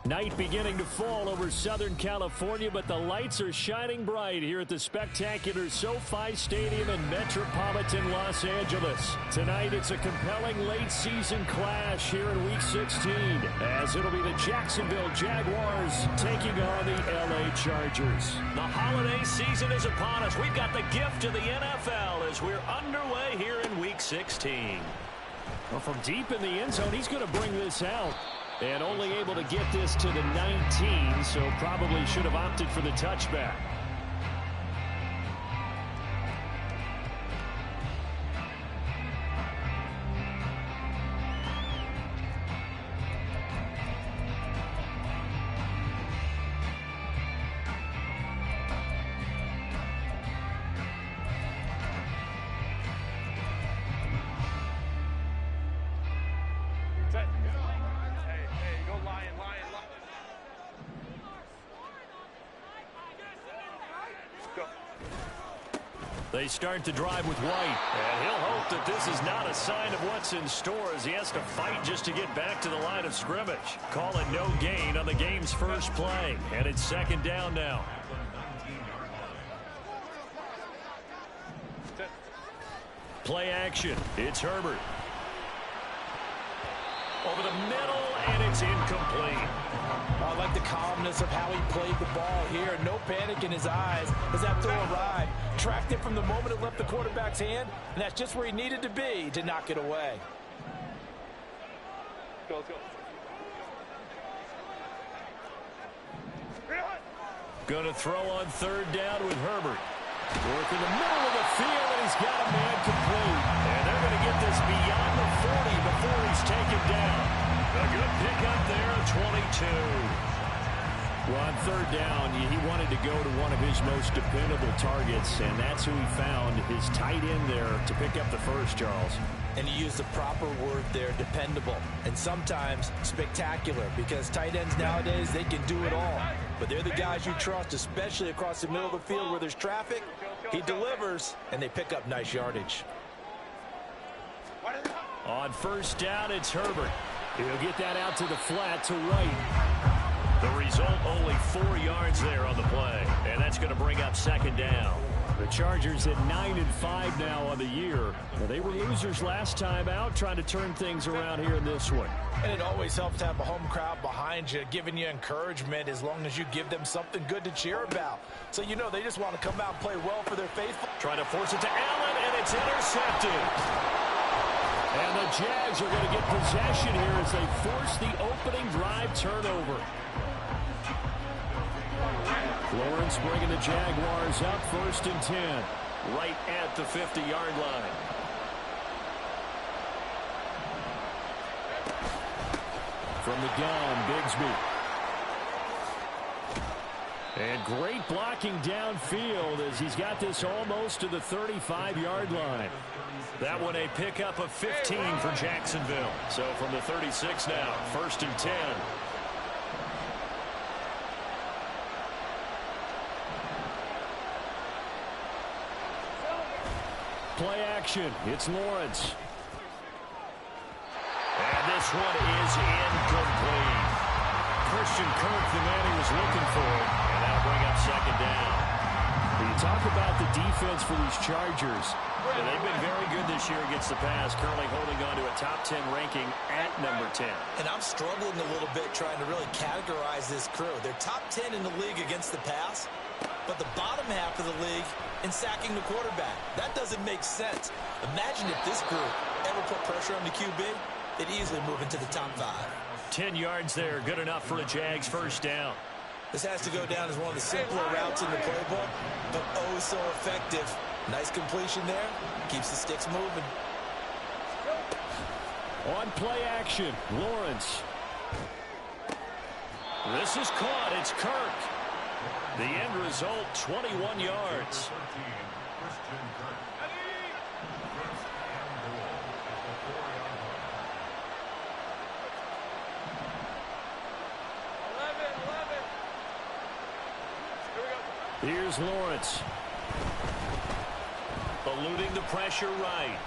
Night beginning to fall over Southern California, but the lights are shining bright here at the spectacular SoFi Stadium in metropolitan Los Angeles. Tonight, it's a compelling late-season clash here in Week 16, as it'll be the Jacksonville Jaguars taking on the LA Chargers. The holiday season is upon us. We've got the gift of the NFL as we're underway here in Week 16. Well, from deep in the end zone, he's going to bring this out. And only able to get this to the 19, so probably should have opted for the touchback. They start to drive with White, and he'll hope that this is not a sign of what's in store as he has to fight just to get back to the line of scrimmage. Call it no gain on the game's first play, and it's second down now. Play action. It's Herbert. Over the middle, and it's incomplete. I like the calmness of how he played the ball here. No panic in his eyes as that throw arrived. Tracked it from the moment it left the quarterback's hand, and that's just where he needed to be to knock it away. Go, go. Going to throw on third down with Herbert. Work in the middle of the field, and he's got a man complete. And they're going to get this beyond the 40 before he's taken down. A good pickup there, 22. Well, on third down, he wanted to go to one of his most dependable targets, and that's who he found, his tight end there, to pick up the first, Charles. And he used the proper word there, dependable, and sometimes spectacular, because tight ends nowadays, they can do it all. But they're the guys you trust, especially across the middle of the field where there's traffic. He delivers, and they pick up nice yardage. On first down, it's Herbert. He'll get that out to the flat to White. The result, only 4 yards there on the play, and that's going to bring up second down. The Chargers at 9-5 now on the year. Well, they were losers last time out, trying to turn things around here in this one. And it always helps to have a home crowd behind you, giving you encouragement as long as you give them something good to cheer about. So you know they just want to come out and play well for their faithful. Trying to force it to Allen, and it's intercepted. And the Jags are going to get possession here as they force the opening drive turnover. Lawrence bringing the Jaguars up 1st and 10. Right at the 50-yard line. From the gun, Bigsby. And great blocking downfield as he's got this almost to the 35-yard line. That one a pickup of 15 for Jacksonville. So from the 36 now, 1st and 10. Play action. It's Lawrence. And this one is incomplete. Christian Kirk, the man he was looking for, and that'll bring up second down. When you talk about the defense for these Chargers, And they've been very good this year against the pass, currently holding on to a top 10 ranking at number 10. And I'm struggling a little bit trying to really categorize this crew. They're top 10 in the league against the pass, but the bottom half of the league in sacking the quarterback. That doesn't make sense. Imagine if this group ever put pressure on the QB, they'd easily move into the top 5. 10 yards there, good enough for a Jags first down. This has to go down as one of the simpler routes in the playbook, but oh so effective. Nice completion there. Keeps the sticks moving. On play action, Lawrence. This is caught. It's Kirk. The end result, 21 yards. Here's Lawrence. Eluding the pressure right.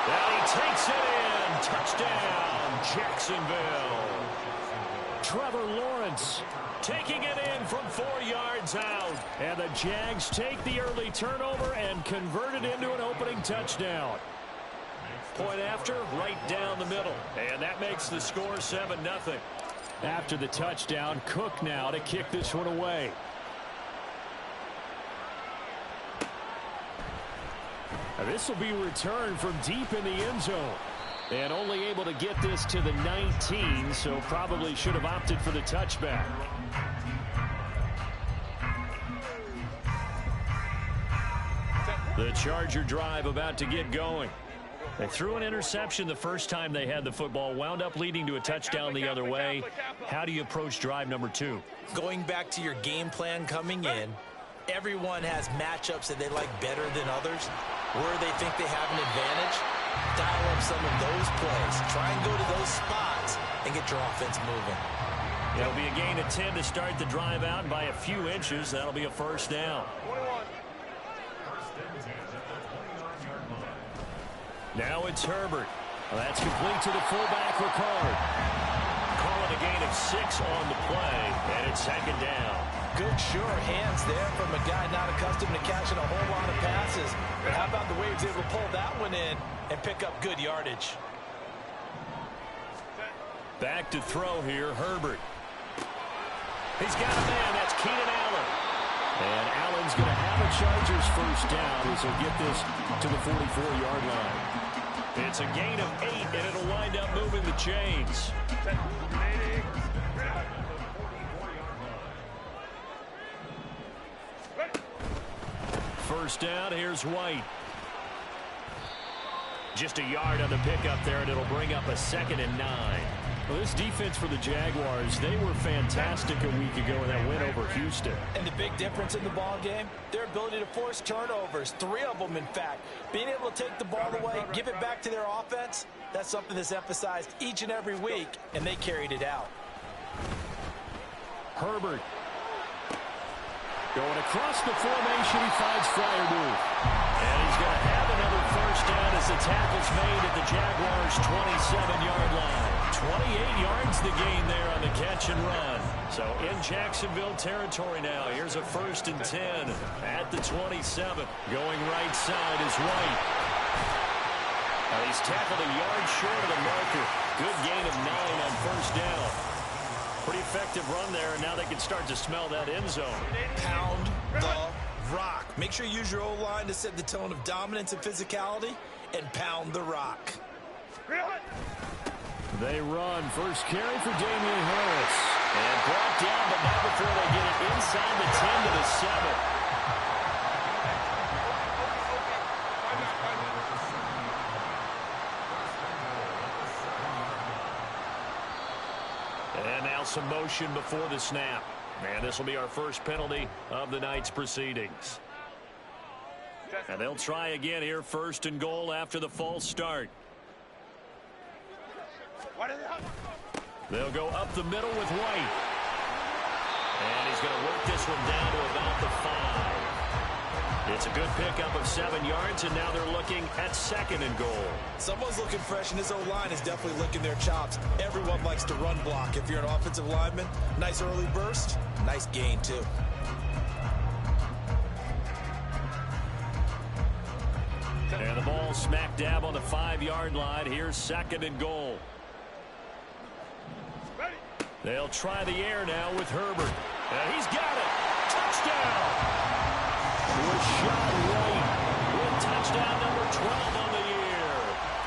And he takes it in. Touchdown, Jacksonville. Trevor Lawrence taking it in from 4 yards out. And the Jags take the early turnover and convert it into an opening touchdown. Point after, right down the middle. And that makes the score 7-0. After the touchdown, Cook now to kick this one away. This will be returned from deep in the end zone. And only able to get this to the 19, so probably should have opted for the touchback. The Charger drive about to get going. They threw an interception the first time they had the football, wound up leading to a touchdown the other way. How do you approach drive number 2? Going back to your game plan coming in, everyone has matchups that they like better than others. Where they think they have an advantage, dial up some of those plays. Try and go to those spots and get your offense moving. It'll be a gain of 10 to start the drive out by a few inches. That'll be a first down. Now it's Herbert. Well, that's complete to the fullback, Ricard. Call it a gain of 6 on the play, and it's second down. Good, sure hands there from a guy not accustomed to catching a whole lot of passes. But how about the way he was able to pull that one in and pick up good yardage? Back to throw here, Herbert. He's got a man. That's Keenan Allen. And Allen's going to have a Chargers first down as he'll get this to the 44-yard line. It's a gain of 8, and it'll wind up moving the chains. First down, here's White. Just a yard on the pickup there, and it'll bring up a 2nd and 9. Well, this defense for the Jaguars, they were fantastic a week ago in that win over Houston. And the big difference in the ball game, their ability to force turnovers, 3 of them, in fact. Being able to take the ball away, give it back to their offense, that's something that's emphasized each and every week, and they carried it out. Herbert. Going across the formation, he finds Freiermuth. And he's going to have another first down as the tackle's made at the Jaguars' 27-yard line. 28 yards the gain there on the catch and run. So in Jacksonville territory now. Here's a 1st and 10 at the 27. Going right side is White. He's tackled a yard short of the marker. Good gain of 9 on first down. Pretty effective run there, and now they can start to smell that end zone. Pound the rock. Make sure you use your O-line to set the tone of dominance and physicality, and pound the rock. They run. First carry for Damian Harris. And brought down, but not before they get it inside the 10 to the 7. And now some motion before the snap. And this will be our first penalty of the night's proceedings. And they'll try again here, 1st and goal after the false start. They'll go up the middle with White. And he's going to work this one down to about the 5. It's a good pickup of 7 yards, and now they're looking at 2nd and goal. Someone's looking fresh, and his O-line is definitely licking their chops. Everyone likes to run block. If you're an offensive lineman, nice early burst, nice gain, too. And the ball smack dab on the 5-yard line. Here's 2nd and goal. They'll try the air now with Herbert. And he's got it. Touchdown. Was shot right with touchdown number 12 on the year.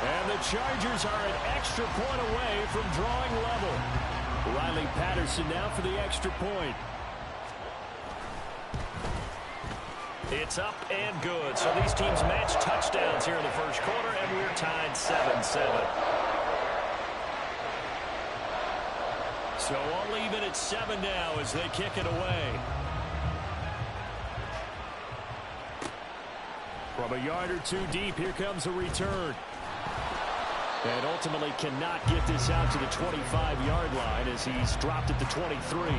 And the Chargers are an extra point away from drawing level. Riley Patterson now for the extra point. It's up and good. So these teams match touchdowns here in the first quarter, and we're tied 7-7. So I'll leave it at 7 now as they kick it away. From a yard or two deep, here comes a return. And ultimately cannot get this out to the 25-yard line as he's dropped at the 23.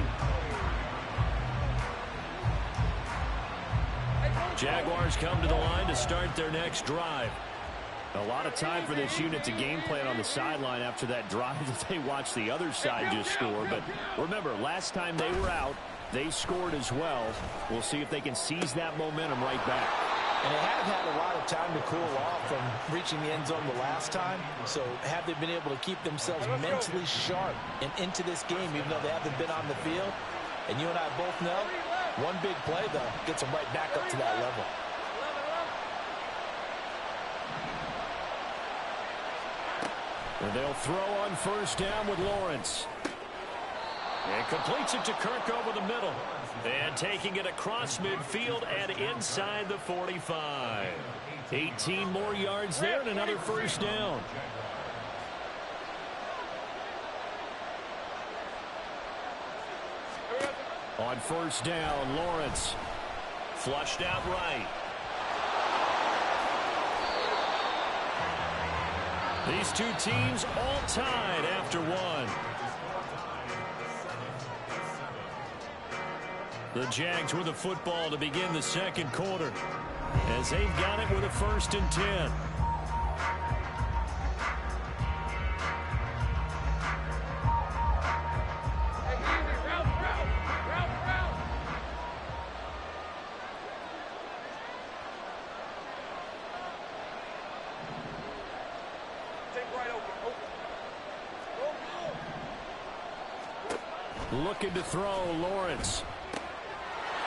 Jaguars come to the line to start their next drive. A lot of time for this unit to game plan on the sideline after that drive that they watched the other side just score. But remember, last time they were out, they scored as well. We'll see if they can seize that momentum right back. And they have had a lot of time to cool off from reaching the end zone the last time. So have they been able to keep themselves mentally sharp and into this game, even though they haven't been on the field? And you and I both know, one big play, though, gets them right back up to that level. And they'll throw on 1st down with Lawrence. And completes it to Kirk over the middle. And taking it across midfield and inside the 45. 18 more yards there and another 1st down. On 1st down, Lawrence. Flushed out right. These two teams all tied after one. The Jags with the football to begin the second quarter as they've got it with a 1st and 10. Looking to throw, Lawrence.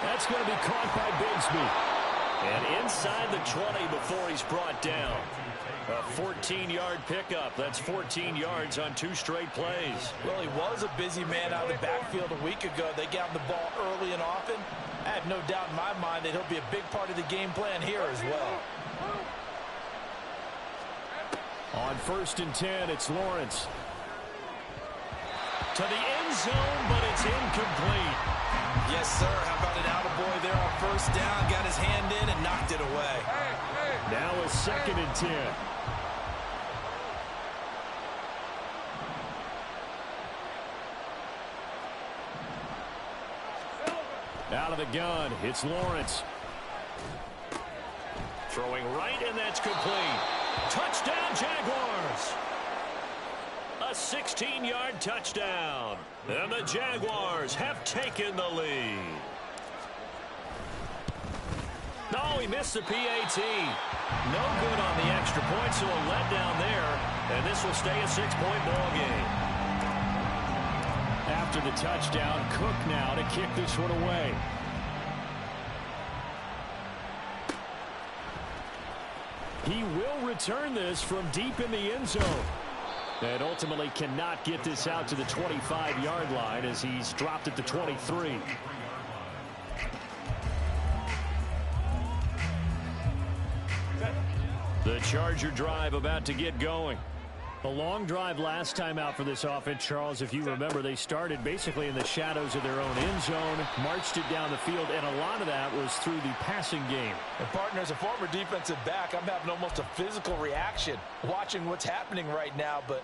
That's going to be caught by Bigsby. And inside the 20 before he's brought down. A 14-yard pickup. That's 14 yards on 2 straight plays. Well, he was a busy man out of the backfield a week ago. They got him the ball early and often. I have no doubt in my mind that he'll be a big part of the game plan here as well. On 1st and 10, it's Lawrence. To the end zone, but it's incomplete. Yes, sir. How about an attaboy there on 1st down? Got his hand in and knocked it away. Now a 2nd and 10. Out of the gun, it's Lawrence. Throwing right, and that's complete. Touchdown, Jaguars. A 16-yard touchdown. And the Jaguars have taken the lead. No, he missed the PAT. No good on the extra point, so a letdown there. And this will stay a 6-point ball game. After the touchdown, Cook now to kick this one away. He will return this from deep in the end zone. And ultimately cannot get this out to the 25-yard line as he's dropped at the 23. The Charger drive about to get going. A long drive last time out for this offense, Charles. If you remember, they started basically in the shadows of their own end zone, marched it down the field, and a lot of that was through the passing game. And partner, as a former defensive back, I'm having almost a physical reaction watching what's happening right now. But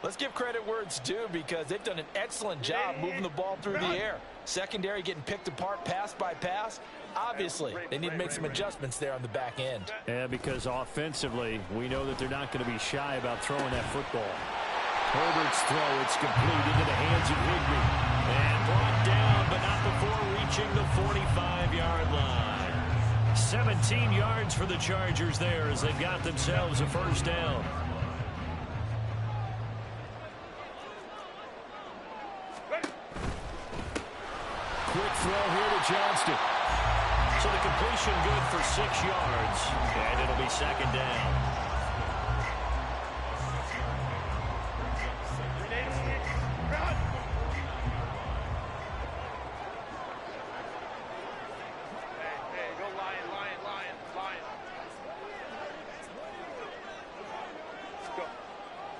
let's give credit where it's due because they've done an excellent job moving the ball through the air. Secondary getting picked apart pass by pass. Obviously, they need to make some adjustments there on the back end. Yeah, because offensively, we know that they're not going to be shy about throwing that football. Herbert's throw, it's complete into the hands of Higbee. And brought down, but not before reaching the 45-yard line. 17 yards for the Chargers there as they got themselves a first down. Quick throw here to Johnston. So the completion good for 6 yards, and it'll be second down.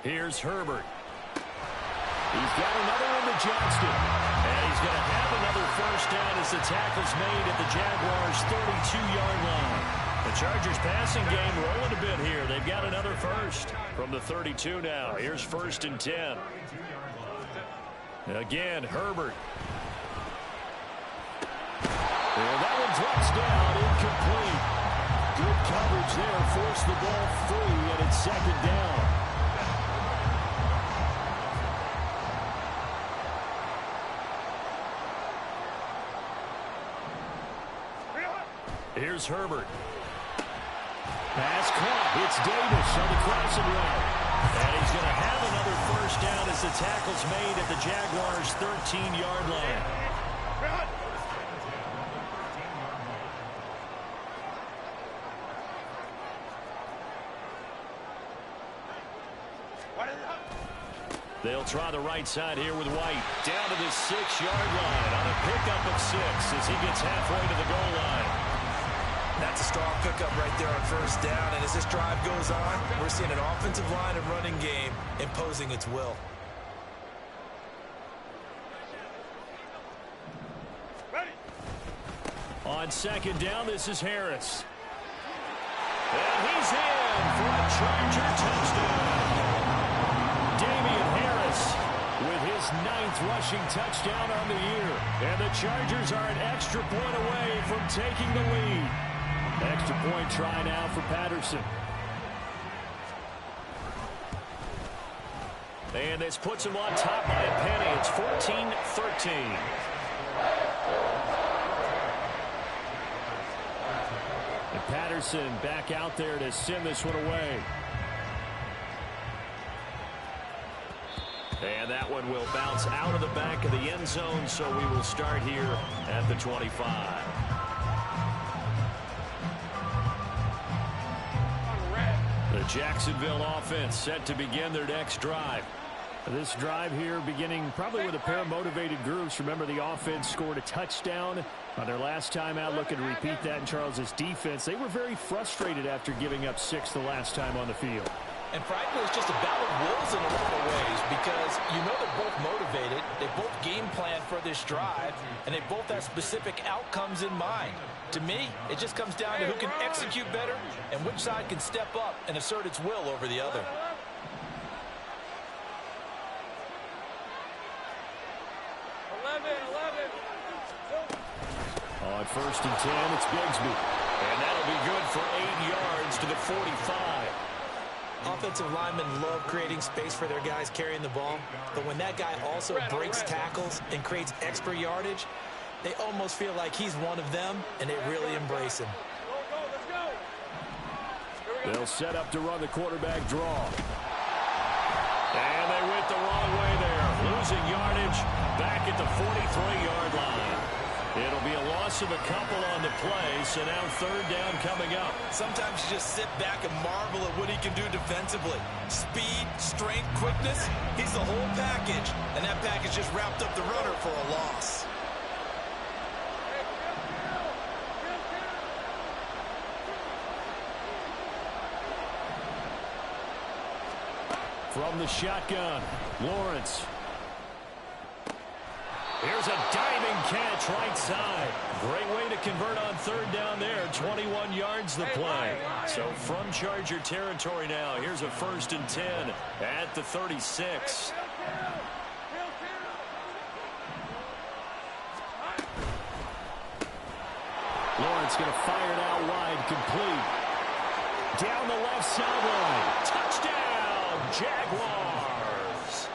Here's Herbert. He's got another one to Johnston. And he's going to have another first down as the tackle's made at the Jaguars' 32-yard line. The Chargers passing game rolling a bit here. They've got another first from the 32 now. Here's 1st and 10. Again, Herbert. And that one drops down, incomplete. Good coverage there, forced the ball free, and it's second down. Here's Herbert. Pass caught. It's Davis on the crossing route. And he's going to have another first down as the tackle's made at the Jaguars' 13-yard line. They'll try the right side here with White. Down to the 6-yard line on a pickup of 6 as he gets halfway to the goal line. That's a strong pickup right there on first down. And as this drive goes on, we're seeing an offensive line and running game imposing its will. Ready. On second down, this is Harris. And he's in for a Charger touchdown. Damian Harris with his 9th rushing touchdown on the year. And the Chargers are an extra point away from taking the lead. Extra point try now for Patterson. And this puts him on top by a penny. It's 14-13. And Patterson back out there to send this one away. And that one will bounce out of the back of the end zone, so we will start here at the 25. The Jacksonville offense set to begin their next drive. This drive here beginning probably with a pair of motivated groups. Remember, the offense scored a touchdown on their last time out, looking to repeat that in Charles's defense. They were very frustrated after giving up 6 the last time on the field. And frankly, it's just a battle of wills in a lot of ways because you know they're both motivated. They both game plan for this drive, and they both have specific outcomes in mind. To me, it just comes down to who can execute better and which side can step up and assert its will over the other. On 1st and 10, it's Bigsby. And that'll be good for 8 yards to the 45. Offensive linemen love creating space for their guys carrying the ball, but when that guy also breaks tackles and creates extra yardage, they almost feel like he's one of them, and they really embrace him. They'll set up to run the quarterback draw. And they went the wrong way there, losing yardage back at the 43-yard line. It'll be a loss of a couple on the play, so now 3rd down coming up. Sometimes you just sit back and marvel at what he can do defensively. Speed, strength, quickness, he's the whole package. And that package just wrapped up the runner for a loss. From the shotgun, Lawrence. Here's a diving catch right side. Great way to convert on 3rd down there. 21 yards the play. So from Charger territory now, here's a 1st and 10 at the 36. Lawrence going to fire it out wide, complete. Down the left sideline. Touchdown, Jaguars.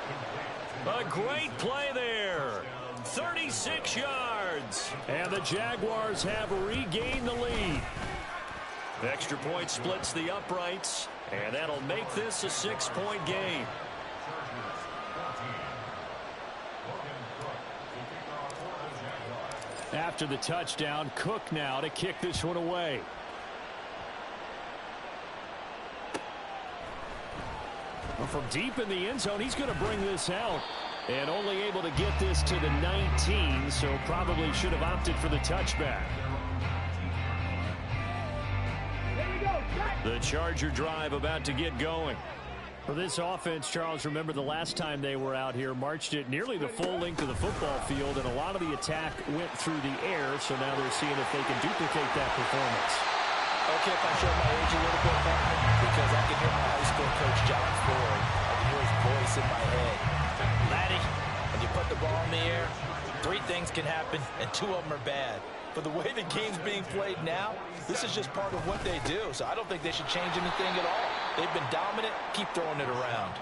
A great play there. 36 yards. And the Jaguars have regained the lead. Extra point splits the uprights, and that'll make this a 6-point game. After the touchdown, Cook now to kick this one away. Well, from deep in the end zone, he's going to bring this out. And only able to get this to the 19, so probably should have opted for the touchback. The Charger drive about to get going. For this offense, Charles, remember the last time they were out here, marched it nearly the full length of the football field, and a lot of the attack went through the air, so now they're seeing if they can duplicate that performance. Okay, if I show my age a little bit, because I can hear my high school coach, John Ford. I can hear his voice in my head. Laddie, when you put the ball in the air, 3 things can happen, and 2 of them are bad. But the way the game's being played now, this is just part of what they do. So I don't think they should change anything at all. They've been dominant. Keep throwing it around.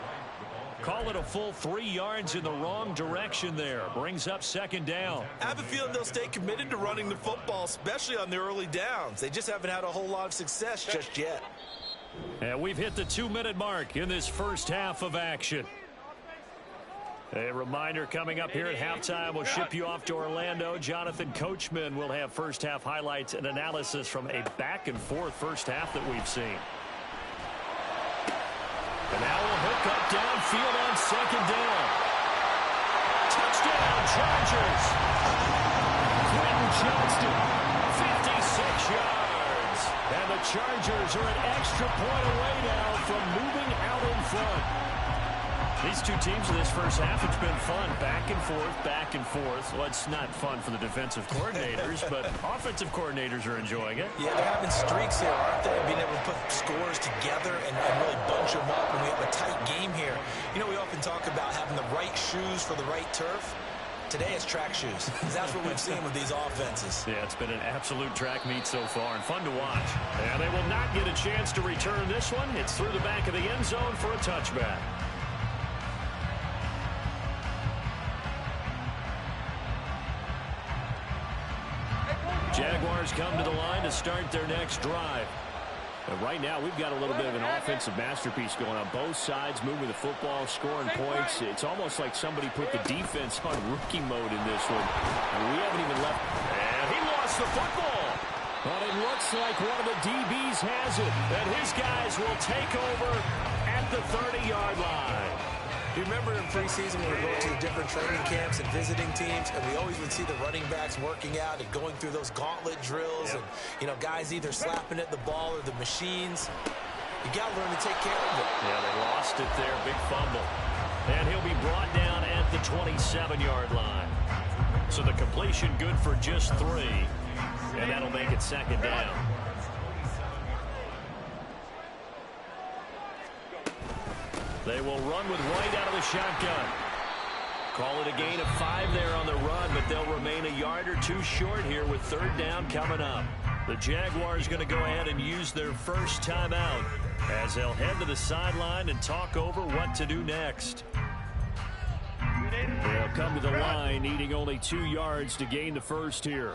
Call it a full 3 yards in the wrong direction there. Brings up 2nd down. I have a feeling they'll stay committed to running the football, especially on their early downs. They just haven't had a whole lot of success just yet. And we've hit the 2-minute mark in this first half of action. A reminder coming up here at halftime, we'll ship you off to Orlando. Jonathan Coachman will have first half highlights and analysis from a back-and-forth first half that we've seen. And now we'll hook up downfield on 2nd down. Touchdown, Chargers. Quentin Johnston, 56 yards. And the Chargers are an extra point away now from moving out in front. These 2 teams in this first half, it's been fun. Back and forth, back and forth. Well, it's not fun for the defensive coordinators, but offensive coordinators are enjoying it. Yeah, they're having streaks here, aren't they? Being able to put scores together and really bunch them up, and we have a tight game here. You know, we often talk about having the right shoes for the right turf. Today it's track shoes. That's what we've seen with these offenses. Yeah, it's been an absolute track meet so far and fun to watch. And they will not get a chance to return this one. It's through the back of the end zone for a touchback. Jaguars come to the line to start their next drive. And right now, we've got a little bit of an offensive masterpiece going on. Both sides moving the football, scoring points. It's almost like somebody put the defense on rookie mode in this one. And we haven't even left. And he lost the football. But it looks like one of the DBs has it. And his guys will take over at the 30-yard line. You remember in preseason when we went to the different training camps and visiting teams, and we always would see the running backs working out and going through those gauntlet drills, and, you know, guys either slapping at the ball or the machines. You got to learn to take care of it. Yeah, they lost it there. Big fumble. And he'll be brought down at the 27-yard line. So the completion good for just 3, and that'll make it 2nd down. They will run with White out of the shotgun. Call it a gain of 5 there on the run, but they'll remain a yard or 2 short here with 3rd down coming up. The Jaguars going to go ahead and use their first timeout as they'll head to the sideline and talk over what to do next. They'll come to the line needing only 2 yards to gain the first here.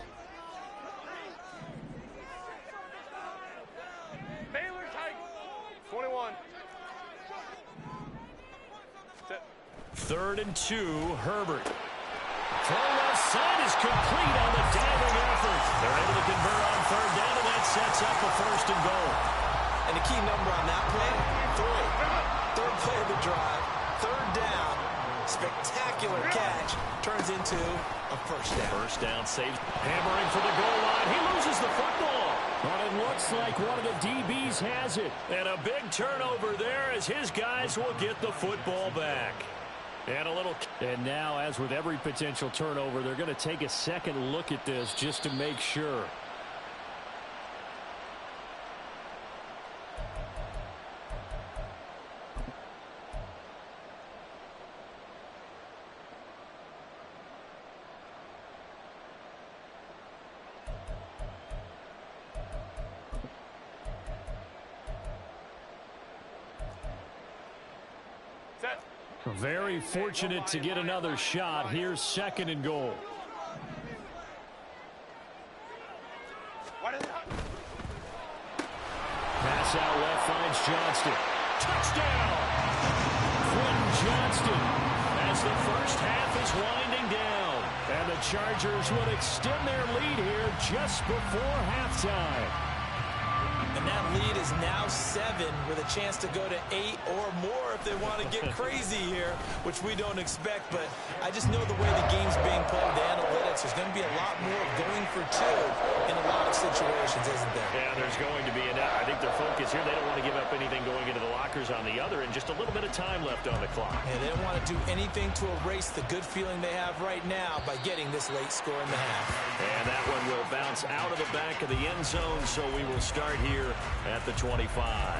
21. 3rd and 2, Herbert. Throw left side is complete on the diving effort. They're able to convert on 3rd down, and that sets up the 1st and goal. And the key number on that play, 3. 3rd play of the drive, 3rd down, spectacular catch, turns into a 1st down. 1st down saves. Hammering for the goal line. He loses the football. But it looks like one of the DBs has it. And a big turnover there as his guys will get the football back. And now, as with every potential turnover, they're going to take a second look at this just to make sure. Very fortunate to get another shot. Here's 2nd and goal. Cuts out left, finds Johnston. Touchdown! Quentin Johnston as the first half is winding down. And the Chargers would extend their lead here just before halftime. And that lead is now 7 with a chance to go to 8 or more if they want to get crazy here, which we don't expect. But I just know the way the game's being played, the analytics, there's going to be a lot more going for 2 in a lot of situations, isn't there? Yeah, there's going to be. And I think their focus here, they don't want to give up anything going into the lockers on the other, and just a little bit of time left on the clock. Yeah, they don't want to do anything to erase the good feeling they have right now by getting this late score in the half. And that one will bounce out of the back of the end zone, so we will start here at the 25.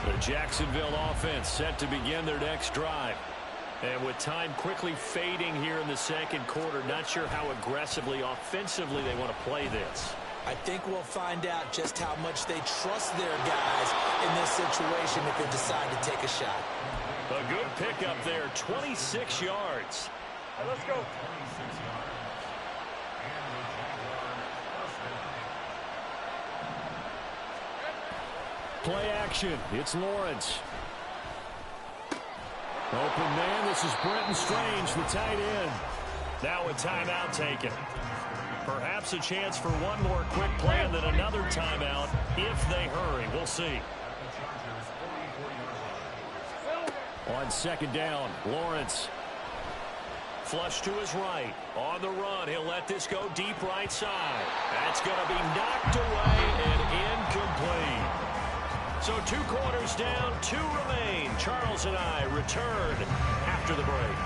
The Jacksonville offense set to begin their next drive. And with time quickly fading here in the second quarter, not sure how aggressively, offensively they want to play this. I think we'll find out just how much they trust their guys in this situation if they decide to take a shot. A good pickup there, 26 yards. All right, let's go. Play action. It's Lawrence. Open man. This is Brenton Strange, the tight end. Now a timeout taken. Perhaps a chance for one more quick play and then another timeout if they hurry. We'll see. On second down, Lawrence. Flush to his right. On the run, he'll let this go deep right side. That's going to be knocked away and incomplete. So 2 quarters down, 2 remain. Charles and I return after the break.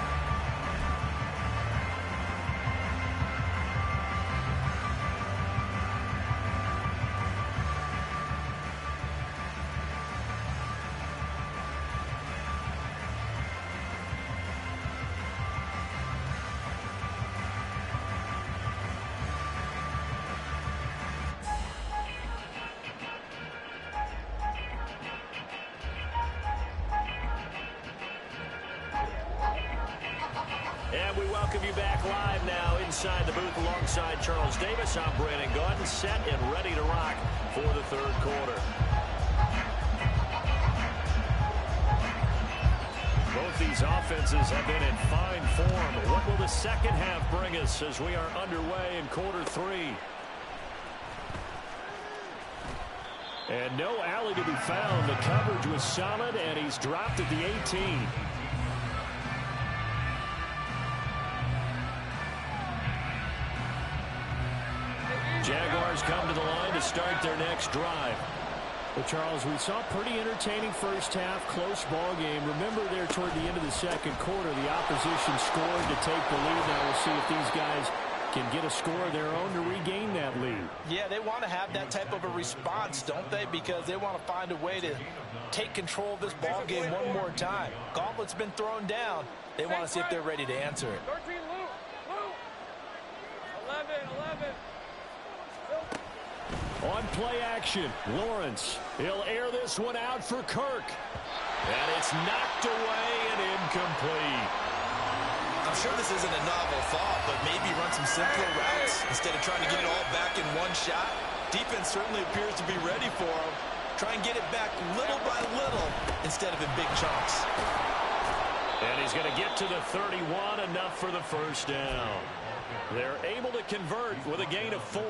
And we welcome you back live now inside the booth alongside Charles Davis. I'm Brandon Gaudin, set and ready to rock for the third quarter. Both these offenses have been in fine form. What will the second half bring us as we are underway in quarter 3? And no alley to be found. The coverage was solid, and he's dropped at the 18. Jaguars come to the line to start their next drive. Well, Charles, we saw a pretty entertaining first half, close ball game. Remember there toward the end of the second quarter, the opposition scored to take the lead. Now we'll see if these guys can get a score of their own to regain that lead. Yeah, they want to have that type of a response, don't they? Because they want to find a way to take control of this ball game one more time. Gauntlet's been thrown down. They want to see if they're ready to answer it. 13, Luke. 11. On play action, Lawrence. He'll air this one out for Kirk. And it's knocked away and incomplete. I'm sure this isn't a novel thought, but maybe run some simpler routes instead of trying to get it all back in one shot. Defense certainly appears to be ready for him. Try and get it back little by little instead of in big chunks. And he's going to get to the 31, enough for the first down. They're able to convert with a gain of 4.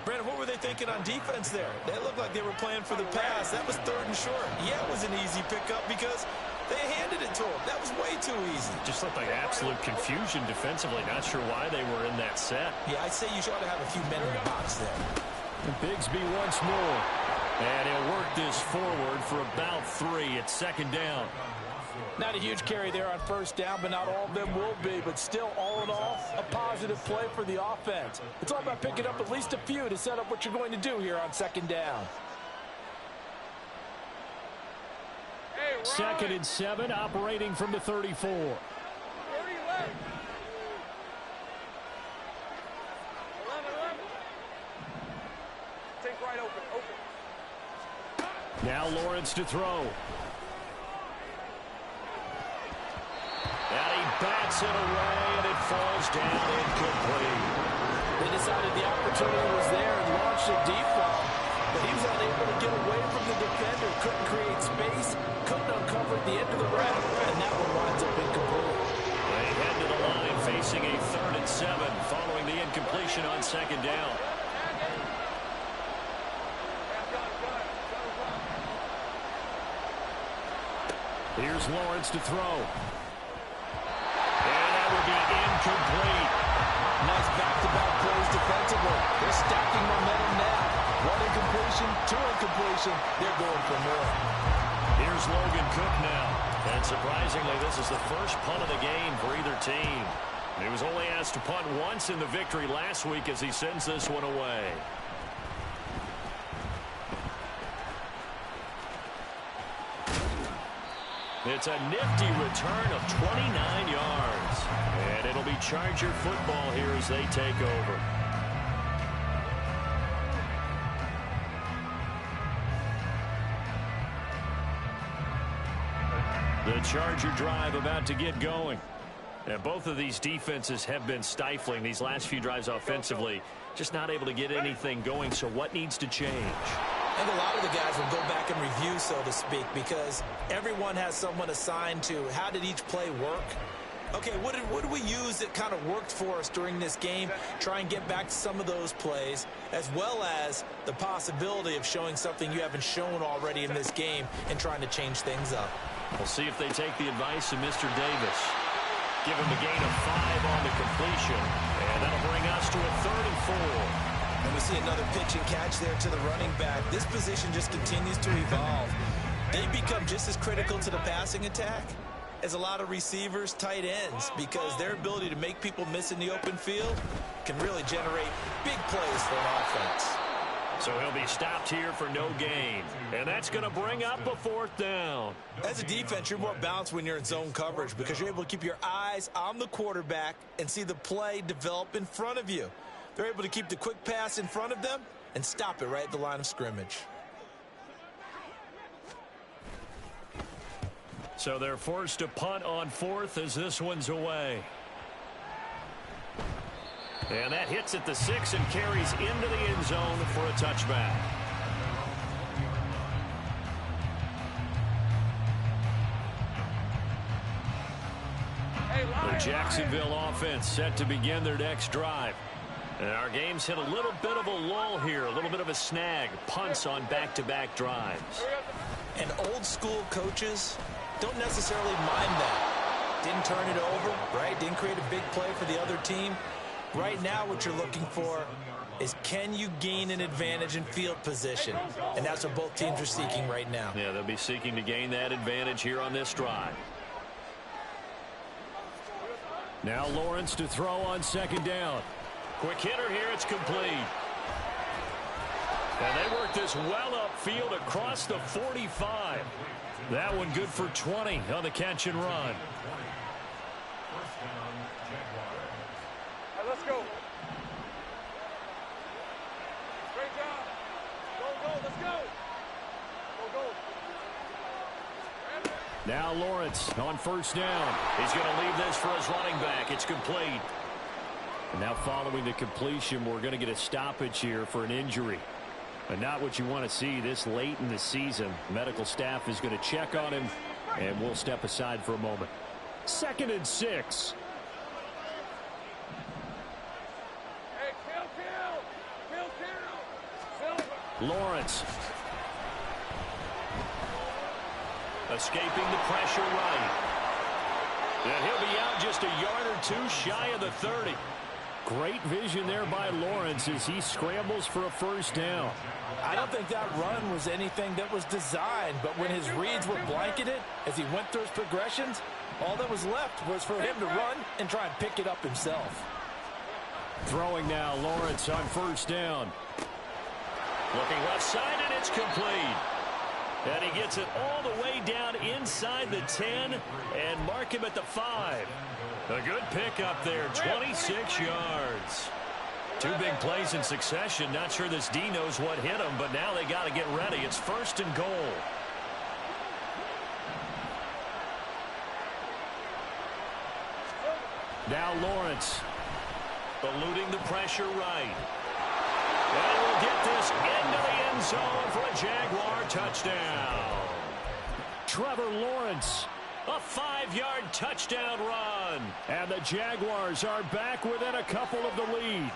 Brandon, what were they thinking on defense there? They looked like they were playing for the pass. That was 3rd and short. Yeah, it was an easy pickup because they handed it to him. That was way too easy. Just looked like absolute confusion defensively. Not sure why they were in that set. Yeah, I'd say you ought to have a few men in the box there. And Bigsby once more. And he'll work this forward for about 3 at second down. Not a huge carry there on first down, but not all of them will be. But still, all in all, a positive play for the offense. It's all about picking up at least a few to set up what you're going to do here on second down. Hey, 2nd and 7, operating from the 34. 30 left. 11. Take right open. Now Lawrence to throw. And he bats it away, and it falls down incomplete. They decided the opportunity was there and launched a deep ball, but he was unable to get away from the defender, couldn't create space, couldn't uncover at the end of the route, and that one winds up incomplete. They head to the line facing a 3rd and 7 following the incompletion on 2nd down. Here's Lawrence to throw. And that will be incomplete. Nice back-to-back plays defensively. They're stacking momentum now. 1 incompletion, 2 incompletion. They're going for more. Here's Logan Cook now. And surprisingly, this is the first punt of the game for either team. He was only asked to punt once in the victory last week as he sends this one away. It's a nifty return of 29 yards. And it'll be Charger football here as they take over. The Charger drive about to get going. And both of these defenses have been stifling these last few drives offensively. Just not able to get anything going. So what needs to change? I think a lot of the guys will go back and review, so to speak, because everyone has someone assigned to how did each play work. Okay, what did we use that kind of worked for us during this game? Try and get back to some of those plays, as well as the possibility of showing something you haven't shown already in this game and trying to change things up. We'll see if they take the advice of Mr. Davis. Give him a gain of 5 on the completion, and that'll bring us to a 3rd and 4. And we see another pitch and catch there to the running back. This position just continues to evolve. They become just as critical to the passing attack as a lot of receivers, tight ends, because their ability to make people miss in the open field can really generate big plays for an offense. So he'll be stopped here for no gain. And that's going to bring up a 4th down. As a defense, you're more balanced when you're in zone coverage because you're able to keep your eyes on the quarterback and see the play develop in front of you. They're able to keep the quick pass in front of them and stop it right at the line of scrimmage. So they're forced to punt on 4th as this one's away. And that hits at the 6 and carries into the end zone for a touchback. The Jacksonville offense set to begin their next drive. And our game's hit a little bit of a lull here, a little bit of a snag. Punts on back-to-back drives. And old-school coaches don't necessarily mind that. Didn't turn it over, right? Didn't create a big play for the other team. Right now what you're looking for is can you gain an advantage in field position? And that's what both teams are seeking right now. Yeah, they'll be seeking to gain that advantage here on this drive. Now Lawrence to throw on 2nd down. Quick hitter here, it's complete. And they work this well upfield across the 45. That one good for 20 on the catch and run. Let's go. Straight down. Go, let's go. Go. Now Lawrence on 1st down. He's going to leave this for his running back. It's complete. And now following the completion, we're going to get a stoppage here for an injury. And not what you want to see this late in the season. Medical staff is going to check on him, and we'll step aside for a moment. 2nd and 6. Hey, kill. Lawrence. Escaping the pressure right. And he'll be out just a yard or 2 shy of the 30. Great vision there by Lawrence as he scrambles for a 1st down. I don't think that run was anything that was designed, but when his reads were blanketed as he went through his progressions, all that was left was for him to run and try and pick it up himself. Throwing now, Lawrence on 1st down. Looking left side, and it's complete. And he gets it all the way down inside the 10 and mark him at the 5. A good pickup there, 26 yards. 2 big plays in succession. Not sure this D knows what hit him, but now they got to get ready. It's 1st and goal. Now Lawrence. eluding the pressure right. And we'll get this into the end zone for a Jaguar touchdown. Trevor Lawrence, a 5-yard touchdown run. And the Jaguars are back within a couple of the lead.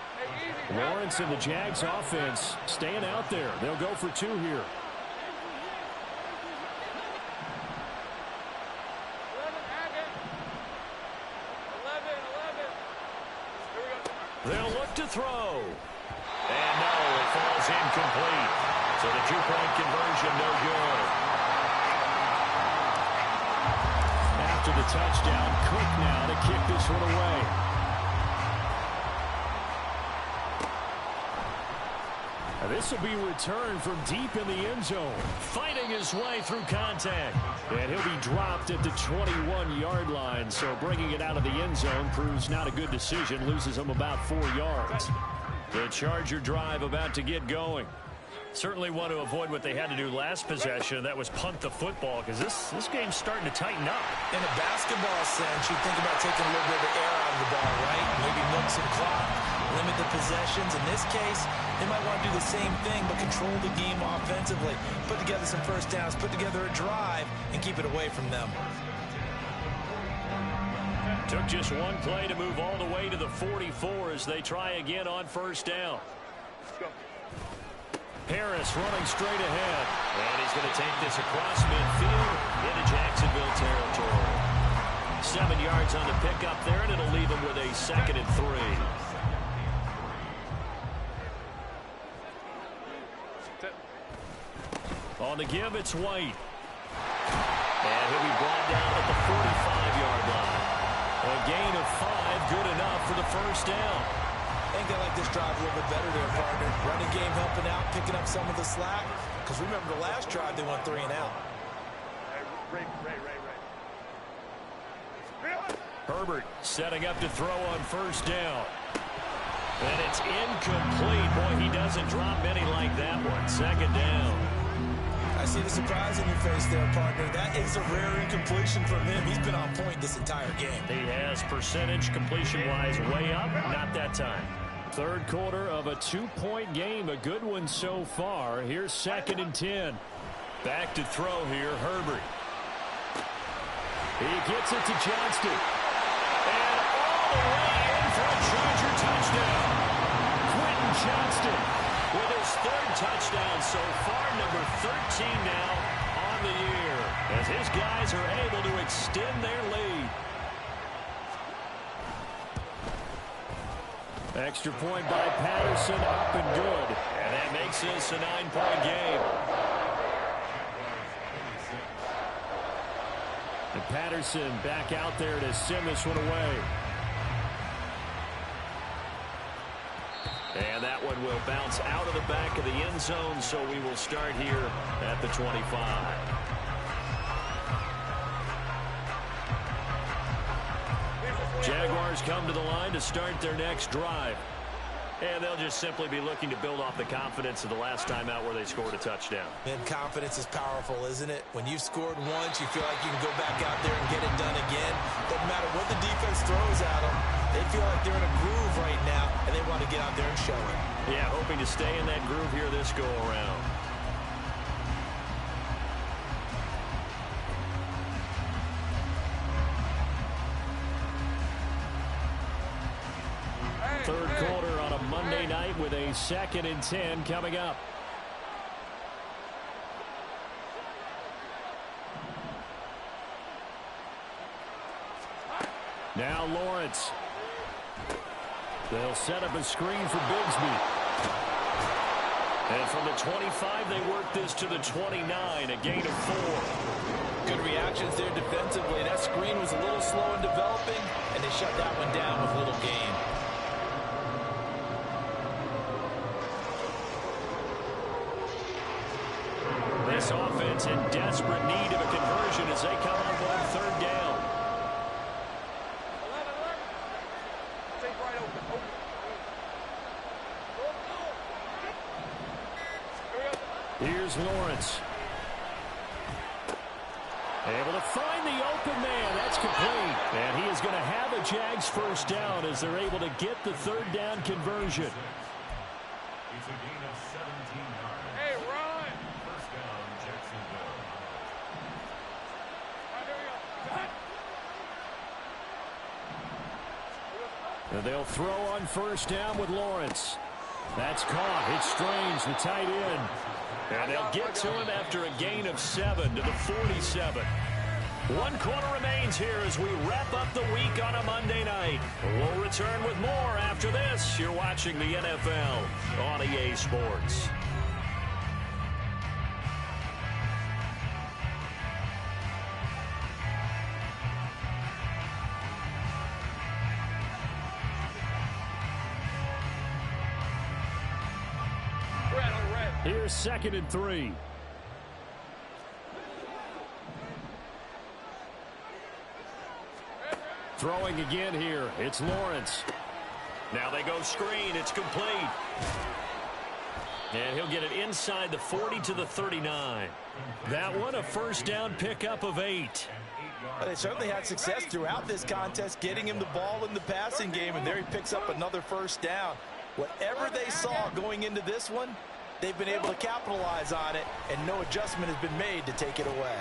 Lawrence and the Jags offense staying out there. They'll go for 2 here. They'll look to throw. And no, it falls incomplete. So the 2-point conversion no good. After the touchdown, quick now to kick this one away. Now this will be returned from deep in the end zone. Fighting his way through contact. And he'll be dropped at the 21-yard line. So bringing it out of the end zone proves not a good decision. Loses him about 4 yards. The Charger drive about to get going. Certainly want to avoid what they had to do last possession. That was punt the football, because this game's starting to tighten up. In a basketball sense, you think about taking a little bit of air out of the ball, right? Maybe milk some clock, limit the possessions. In this case, they might want to do the same thing, but control the game offensively. Put together some first downs, put together a drive, and keep it away from them. Took just one play to move all the way to the 44 as they try again on first down. Harris running straight ahead. And he's going to take this across midfield into Jacksonville territory. 7 yards on the pickup there, and it'll leave him with a 2nd and 3. On the give, it's White. And he'll be brought down at the 45-yard line. A gain of 5, good enough for the first down. I think they like this drive a little bit better there, partner. Running game helping out, picking up some of the slack. Because remember the last drive, they went 3 and out. Herbert setting up to throw on first down. And it's incomplete. Boy, he doesn't drop many like that one. 2nd down. I see the surprise in your face there, partner. That is a rare incompletion from him. He's been on point this entire game. He has percentage completion-wise way up. Not that time. 3rd quarter of a 2-point game. A good one so far. Here's 2nd and 10. Back to throw here, Herbert. He gets it to Johnston. And all the way in for a Charger touchdown. Quentin Johnston with his 3rd touchdown so far, number 13 now on the year, as his guys are able to extend their lead. Extra point by Patterson, up and good. And that makes this a 9-point game. And Patterson back out there to send this one away. And that one will bounce out of the back of the end zone, so we will start here at the 25. Jaguars come to the line to start their next drive. And they'll just simply be looking to build off the confidence of the last time out where they scored a touchdown. Man, confidence is powerful, isn't it? When you've scored once, you feel like you can go back out there and get it done again. Doesn't matter what the defense throws at them. They feel like they're in a groove right now, and they want to get out there and show it. Yeah, hoping to stay in that groove here this go-around. Third quarter on a Monday night with a 2nd and 10 coming up. Now Lawrence. They'll set up a screen for Bigsby. And from the 25, they work this to the 29, a gain of 4. Good reactions there defensively. That screen was a little slow in developing, and they shut that one down with little gain. This offense in desperate need of a conversion as they come up on 3rd down. Here's Lawrence. Able to find the open man. That's complete. And he is going to have a Jags first down as they're able to get the third down conversion. It's a gain of 17 yards. Hey, run! First down, Jacksonville. All right, here we go. And they'll throw on first down with Lawrence. That's caught. It's Strange, the tight end. And they'll get to him after a gain of 7 to the 47. 1 quarter remains here as we wrap up the week on a Monday night. We'll return with more after this. You're watching the NFL on EA Sports. Here's 2nd and 3. Throwing again here. It's Lawrence. Now they go screen. It's complete. And he'll get it inside the 40 to the 39. That one a first down pickup of 8. Well, they certainly had success throughout this contest, getting him the ball in the passing game, and there he picks up another first down. Whatever they saw going into this one, they've been able to capitalize on it, and no adjustment has been made to take it away.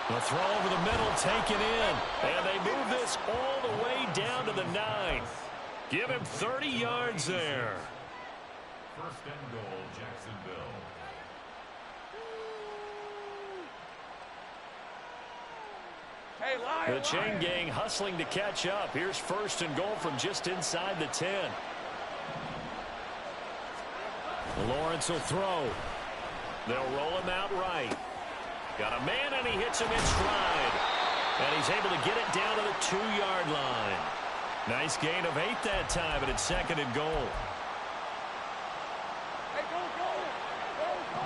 The throw over the middle taken in, and they move this all the way down to the 9. Give him 30 yards there. First and goal, Jacksonville. Hey, Lion, The chain gang hustling to catch up. Here's 1st and goal from just inside the 10. Lawrence will throw. They'll roll him out right. Got a man, and he hits him in stride. And he's able to get it down to the 2-yard line. Nice gain of 8 that time, but it's 2nd and goal. Hey, go, go! Go, go!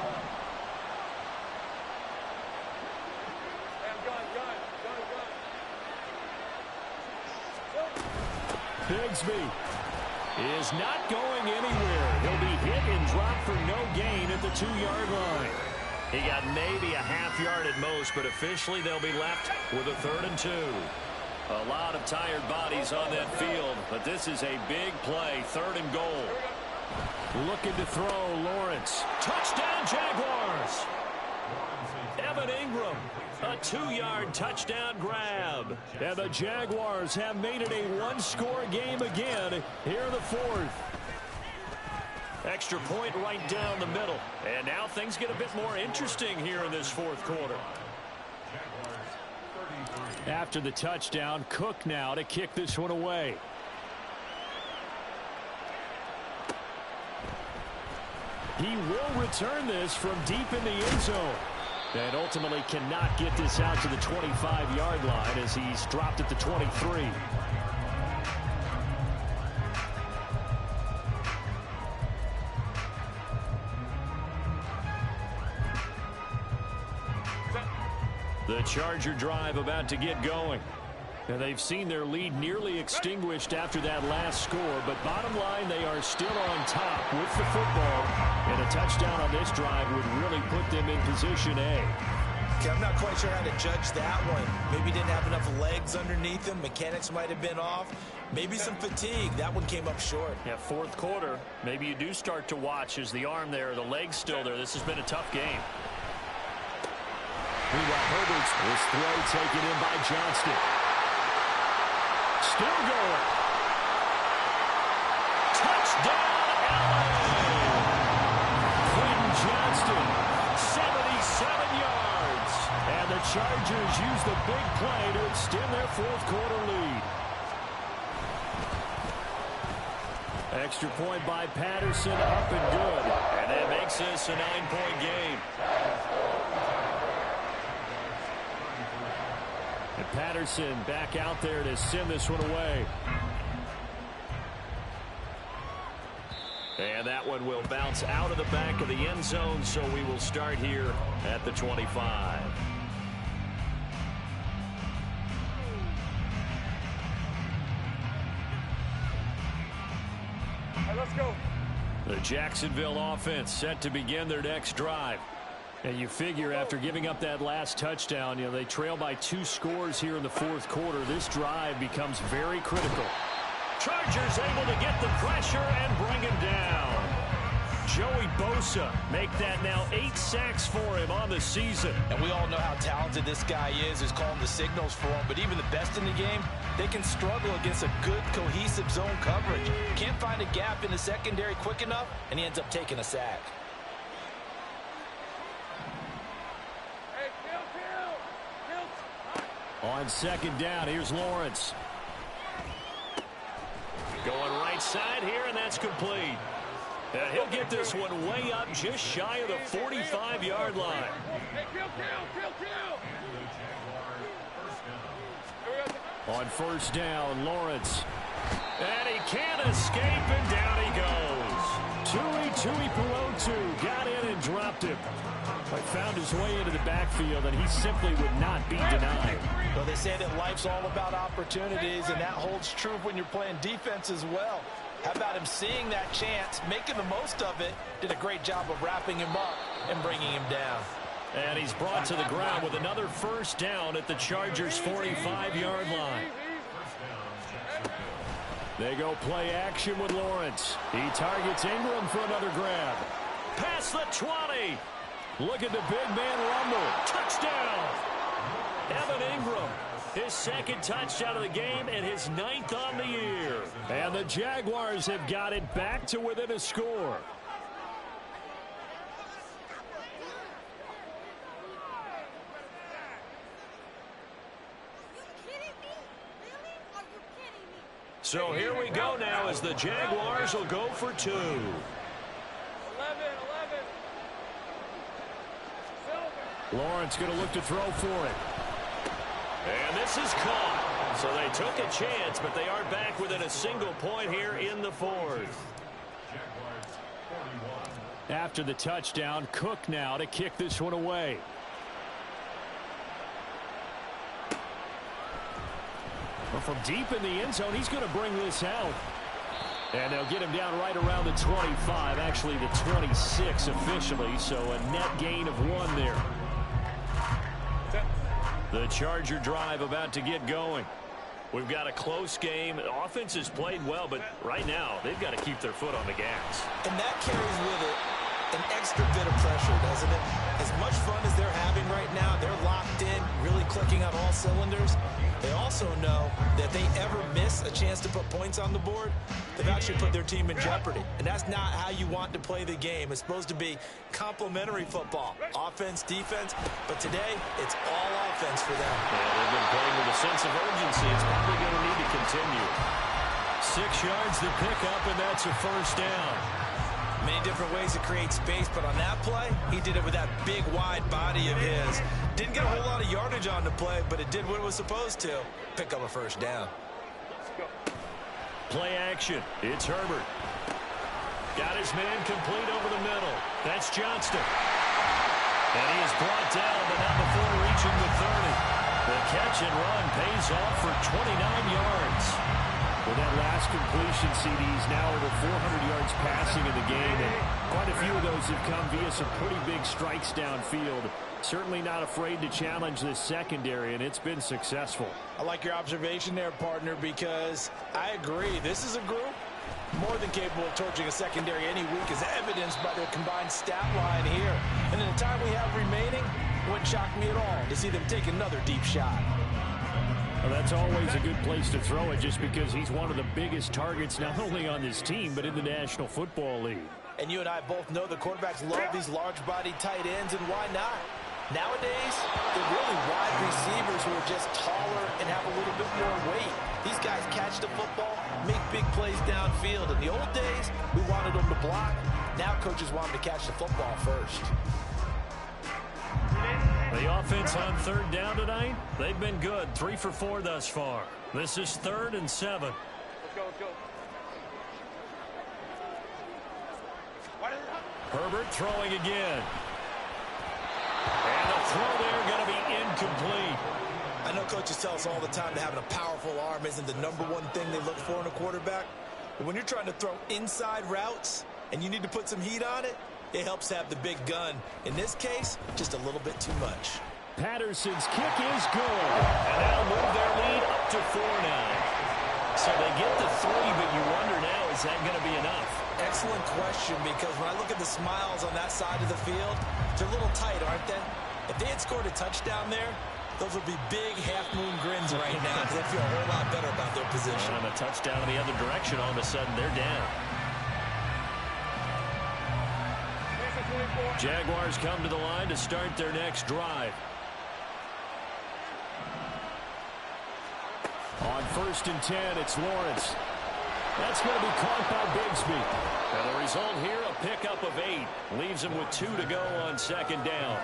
Hey, gun. Bigsby is not going anywhere. He'll be hit and dropped for no gain at the 2-yard line. He got maybe a half-yard at most, but officially they'll be left with a 3rd and 2. A lot of tired bodies on that field, but this is a big play. 3rd and goal. Looking to throw, Lawrence. Touchdown, Jaguars! Evan Ingram, a 2-yard touchdown grab. And the Jaguars have made it a 1-score game again here in the 4th. Extra point right down the middle. And now things get a bit more interesting here in this 4th quarter. After the touchdown, Cook now to kick this one away. He will return this from deep in the end zone. And ultimately cannot get this out to the 25-yard line as he's dropped at the 23. The Charger drive about to get going. And they've seen their lead nearly extinguished after that last score, but bottom line, they are still on top with the football, and a touchdown on this drive would really put them in position A. Okay, I'm not quite sure how to judge that one. Maybe didn't have enough legs underneath him. Mechanics might have been off. Maybe some fatigue. That one came up short. Yeah, 4th quarter, maybe you do start to watch as the arm there, the leg's still there. This has been a tough game. Meanwhile, Herbert's this throw taken in by Johnston. Still going. Touchdown, Allen! Quentin Johnston, 77 yards. And the Chargers use the big play to extend their 4th quarter lead. Extra point by Patterson, up and good. And that makes this a 9-point game. And Patterson back out there to send this one away. And that one will bounce out of the back of the end zone, so we will start here at the 25. Hey, let's go. The Jacksonville offense set to begin their next drive. And you figure after giving up that last touchdown, they trail by 2 scores here in the fourth quarter. This drive becomes very critical. Chargers able to get the pressure and bring him down. Joey Bosa make that now 8 sacks for him on the season. And we all know how talented this guy is, who's calling the signals for him. But even the best in the game, they can struggle against a good, cohesive zone coverage. Can't find a gap in the secondary quick enough, and he ends up taking a sack. On second down, here's Lawrence. Going right side here, and that's complete. He'll get this one way up just shy of the 45-yard line. On first down, Lawrence. And he can't escape, and down he goes. Tui Pulotu got in and dropped him. But found his way into the backfield, and he simply would not be denied. Well, they say that life's all about opportunities, and that holds true when you're playing defense as well. How about him seeing that chance, making the most of it, did a great job of wrapping him up and bringing him down. And he's brought to the ground with another first down at the Chargers' 45-yard line. They go play action with Lawrence. He targets Ingram for another grab. Past the 20. Look at the big man rumble. Touchdown. Evan Ingram, his second touchdown of the game and his 9th on the year. And the Jaguars have got it back to within a score. So here we go now as the Jaguars will go for 2. 11. Lawrence going to look to throw for it. And this is caught. So they took a chance, but they are back within a single point here in the fourth. After the touchdown, Cook now to kick this one away. Well, from deep in the end zone, he's going to bring this out. And they'll get him down right around the 25, actually the 26 officially, so a net gain of 1 there. The Charger drive about to get going. We've got a close game. The offense has played well, but right now they've got to keep their foot on the gas. And that carries with it an extra bit of pressure, doesn't it? As much fun as they're having right now, they're locked in, really clicking on all cylinders. They also know that if they ever miss a chance to put points on the board, they've actually put their team in jeopardy. And that's not how you want to play the game. It's supposed to be complementary football, offense, defense. But today, it's all offense for them. Yeah, they've been playing with a sense of urgency. It's probably going to need to continue. 6 yards to pick up, and that's a first down. Many different ways to create space, but on that play, he did it with that big, wide body of his. Didn't get a whole lot of yardage on the play, but it did what it was supposed to. Pick up a first down. Play action. It's Herbert. Got his man complete over the middle. That's Johnston. And he is brought down, but not before reaching the 30. The catch and run pays off for 29 yards. With that last completion, CD's now over 400 yards passing in the game, and quite a few of those have come via some pretty big strikes downfield. Certainly not afraid to challenge this secondary, and it's been successful. I like your observation there, partner, because I agree. This is a group more than capable of torching a secondary any week, as evidenced by their combined stat line here. And in the time we have remaining, it wouldn't shock me at all to see them take another deep shot. Well, that's always a good place to throw it, just because he's one of the biggest targets not only on this team but in the National Football League. And you and I both know the quarterbacks love these large-bodied tight ends, and why not? Nowadays, they're really wide receivers who are just taller and have a little bit more weight. These guys catch the football, make big plays downfield. In the old days, we wanted them to block. Now coaches want them to catch the football first. The offense on third down tonight, they've been good. 3 for 4 thus far. This is 3rd and 7. Let's go. Herbert throwing again. And the throw there going to be incomplete. I know coaches tell us all the time that having a powerful arm isn't the #1 thing they look for in a quarterback. But when you're trying to throw inside routes and you need to put some heat on it, It helps have the big gun. In this case, just a little bit too much. Patterson's kick is good. And that'll move their lead up to 4 now. So they get the 3, but you wonder now, is that going to be enough? Excellent question, because when I look at the smiles on that side of the field, they're a little tight, aren't they? If they had scored a touchdown there, those would be big half-moon grins right now, because they feel a whole lot better about their position. And a touchdown in the other direction, all of a sudden they're down. Jaguars come to the line to start their next drive. On 1st and 10, it's Lawrence. That's going to be caught by Bigsby. And the result here, a pickup of 8. Leaves him with 2 to go on 2nd down.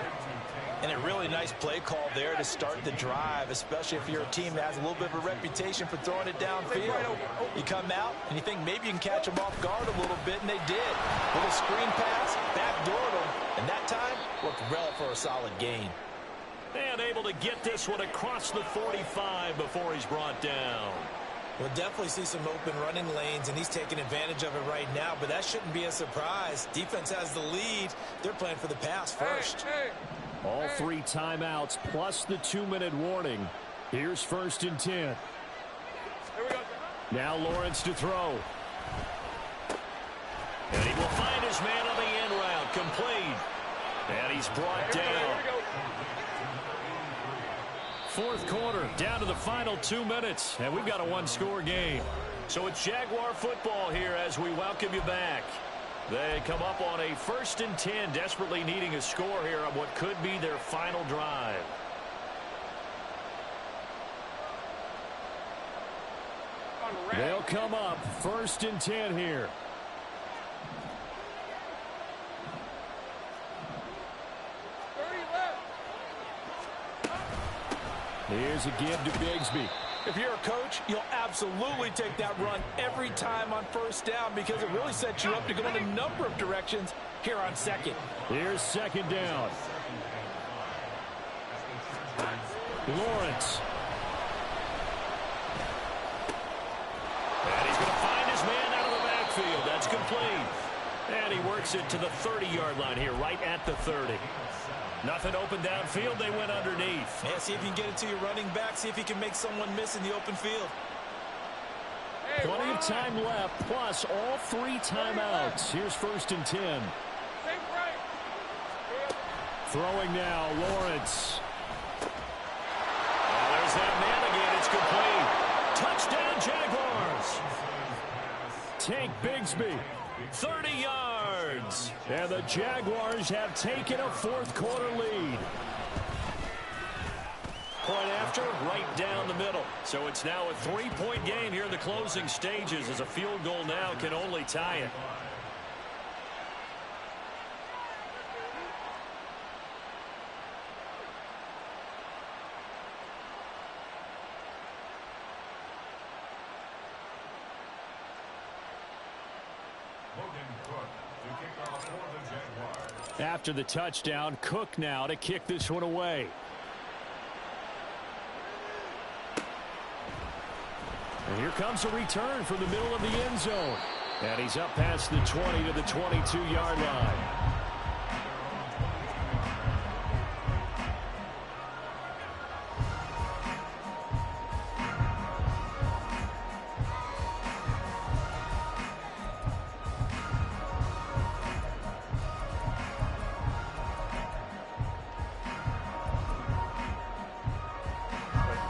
And a really nice play call there to start the drive, especially if you're a team that has a little bit of a reputation for throwing it downfield. You come out and you think maybe you can catch them off guard a little bit, and they did. Little screen pass, backdoored them, and that time worked well for a solid gain. And able to get this one across the 45 before he's brought down. We'll definitely see some open running lanes, and he's taking advantage of it right now, but that shouldn't be a surprise. Defense has the lead. They're playing for the pass first. All 3 timeouts plus the 2-minute warning. Here's 1st and 10. Here we go. Now Lawrence to throw. And he will find his man on the end route. Complete. And he's brought down. 4th quarter, down to the final 2 minutes, and we've got a 1-score game. So it's Jaguar football here as we welcome you back. They come up on a 1st and 10, desperately needing a score here on what could be their final drive. They'll come up 1st and 10 here. Here's a give to Bigsby. If you're a coach, you'll absolutely take that run every time on 1st down, because it really sets you up to go in a number of directions here on 2nd. Here's 2nd down. Lawrence. And he's going to find his man out of the backfield. That's complete. And he works it to the 30-yard line here, right at the 30. Nothing open downfield. They went underneath. Yeah, see if you can get it to your running back. See if you can make someone miss in the open field. Plenty of time left, plus all 3 timeouts. Here's 1st and 10. Throwing now, Lawrence. And there's that man again. It's complete. Touchdown, Jaguars. Take Bigsby. 30 yards. And the Jaguars have taken a 4th quarter lead. Point after, right down the middle. So it's now a 3-point game here in the closing stages, as a field goal now can only tie it. After the touchdown, Cook now to kick this one away. And here comes a return from the middle of the end zone. And he's up past the 20 to the 22-yard line.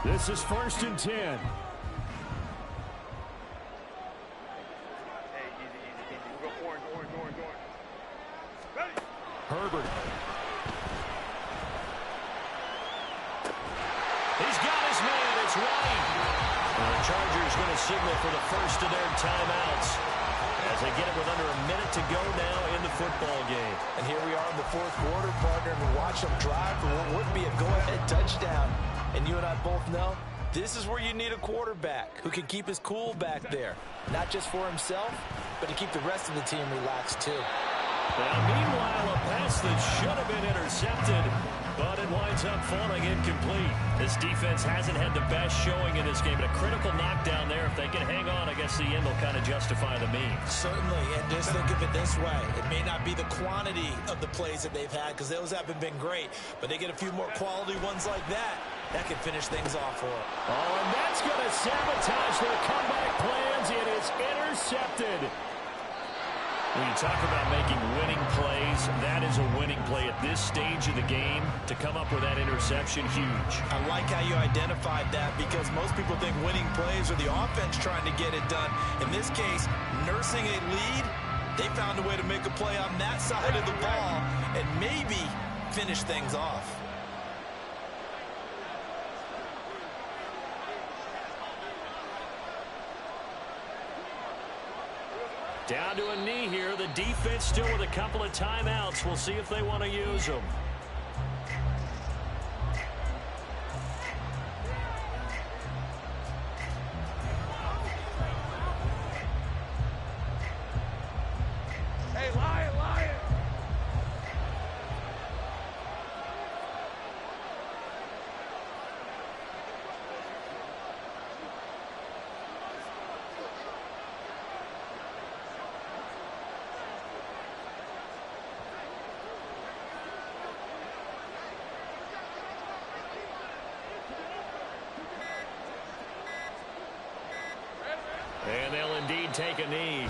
This is 1st and 10. Hey, easy. We'll go orange. Ready? Herbert. He's got his man. It's White. And the Chargers going to signal for the first of their timeouts as they get it with under a minute to go now in the football game. And here we are in the 4th quarter, partner, and watch them drive for what would be a go-ahead touchdown. And you and I both know this is where you need a quarterback who can keep his cool back there. Not just for himself, but to keep the rest of the team relaxed too. Now, meanwhile, a pass that should have been intercepted. But it winds up falling incomplete. This defense hasn't had the best showing in this game, but a critical knockdown there. If they can hang on, I guess the end will kind of justify the means. Certainly, and just think of it this way. It may not be the quantity of the plays that they've had because those haven't been great, but they get a few more quality ones like that. That can finish things off for them. Oh, and that's going to sabotage their comeback plans. It is intercepted. When you talk about making winning plays, that is a winning play at this stage of the game. To come up with that interception, huge. I like how you identified that because most people think winning plays are the offense trying to get it done. In this case, nursing a lead, they found a way to make a play on that side of the ball and maybe finish things off. Down to a knee here. The defense still with a couple of timeouts. We'll see if they want to use them. Hey, Lion, Lion. And they'll indeed take a knee.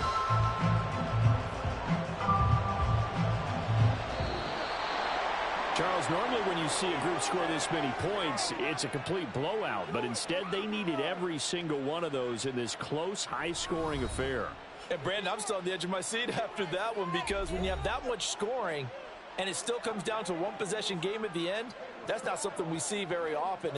Charles, normally when you see a group score this many points, it's a complete blowout. But instead, they needed every single one of those in this close, high-scoring affair. And, Brandon, I'm still on the edge of my seat after that one because when you have that much scoring and it still comes down to one possession game at the end, that's not something we see very often.